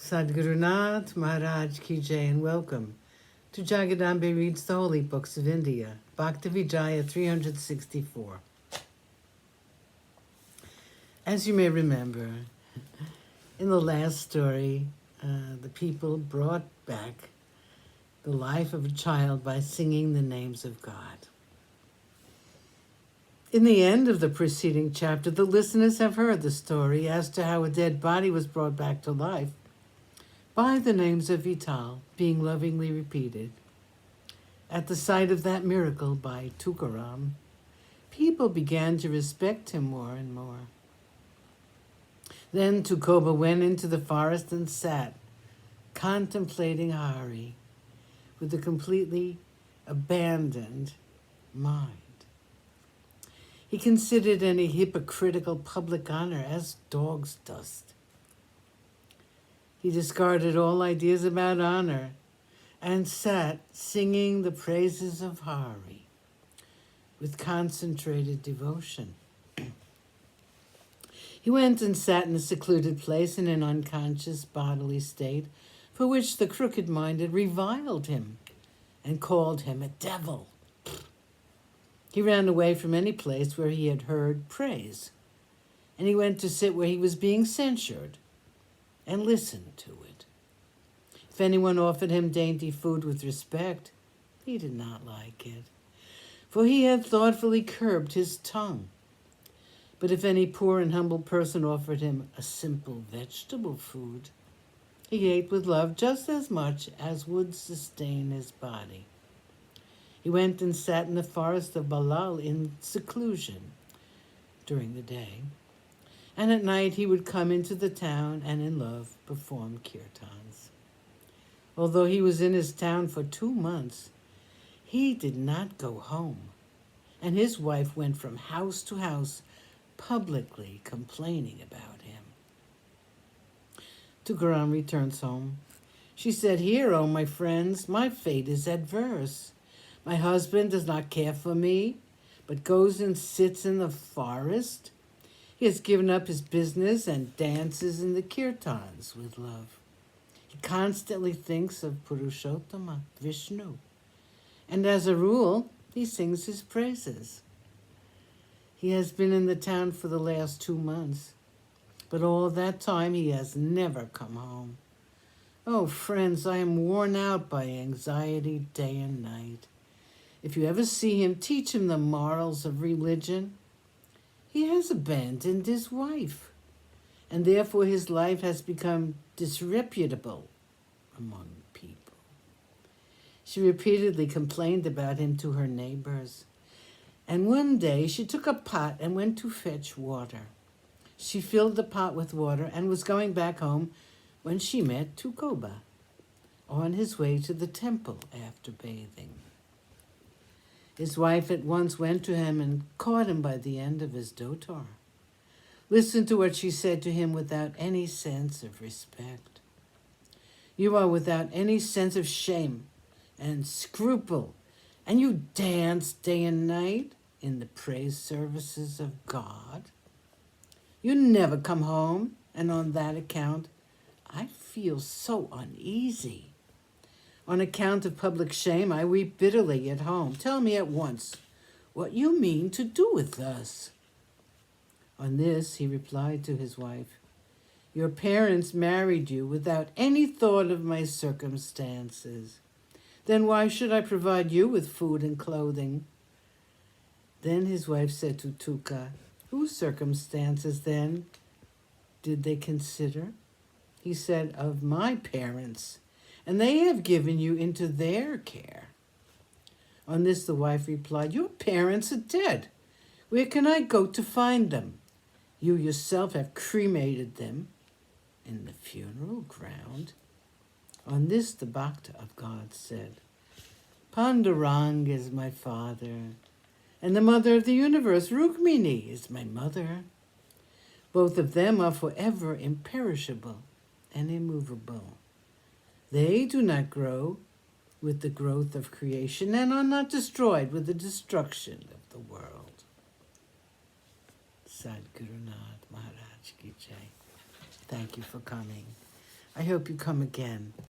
Sadhguru Nath Maharaj Ki Jai, and welcome to Jagadambe Reads the Holy Books of India, Bhaktavijaya364. As you may remember, in the last story, the people brought back the life of a child by singing the names of God. In the end of the preceding chapter, the listeners have heard the story as to how a dead body was brought back to life by the names of Vital being lovingly repeated. At the sight of that miracle by Tukaram, people began to respect him more and more. Then Tukoba went into the forest and sat, contemplating Hari with a completely abandoned mind. He considered any hypocritical public honor as dog's dust. He discarded all ideas about honor and sat singing the praises of Hari with concentrated devotion. He went and sat in a secluded place in an unconscious bodily state for which the crooked-minded reviled him and called him a devil. He ran away from any place where he had heard praise, and he went to sit where he was being censured and listened to it. If anyone offered him dainty food with respect, he did not like it, for he had thoughtfully curbed his tongue. But if any poor and humble person offered him a simple vegetable food, he ate with love just as much as would sustain his body. He went and sat in the forest of Balal in seclusion during the day, and at night he would come into the town and in love perform kirtans. Although he was in his town for 2 months, he did not go home, and his wife went from house to house publicly complaining about him. Tukaram returns home. She said, "Here, oh my friends, my fate is adverse. My husband does not care for me, but goes and sits in the forest. He has given up his business and dances in the kirtans with love. He constantly thinks of Purushottama, Vishnu, and as a rule, he sings his praises. He has been in the town for the last 2 months, but all that time he has never come home. Oh, friends, I am worn out by anxiety day and night. If you ever see him, teach him the morals of religion. He has abandoned his wife, and therefore his life has become disreputable among people." She repeatedly complained about him to her neighbors, and one day she took a pot and went to fetch water. She filled the pot with water and was going back home when she met Tukoba on his way to the temple after bathing. His wife at once went to him and caught him by the end of his dotar. Listen to what she said to him without any sense of respect. "You are without any sense of shame and scruple, and you dance day and night in the praise services of God. You never come home, and on that account, I feel so uneasy. On account of public shame, I weep bitterly at home. Tell me at once what you mean to do with us." On this, he replied to his wife, "Your parents married you without any thought of my circumstances. Then why should I provide you with food and clothing?" Then his wife said to Tuka, "Whose circumstances, then, did they consider?" He said, "Of my parents, and they have given you into their care." On this, the wife replied, "Your parents are dead. Where can I go to find them? You yourself have cremated them in the funeral ground." On this, the Bhakta of God said, "Panduranga is my father, and the mother of the universe, Rukmini, is my mother. Both of them are forever imperishable and immovable. They do not grow with the growth of creation and are not destroyed with the destruction of the world." Sadhguru Nath Maharaj Ki Jai. Thank you for coming. I hope you come again.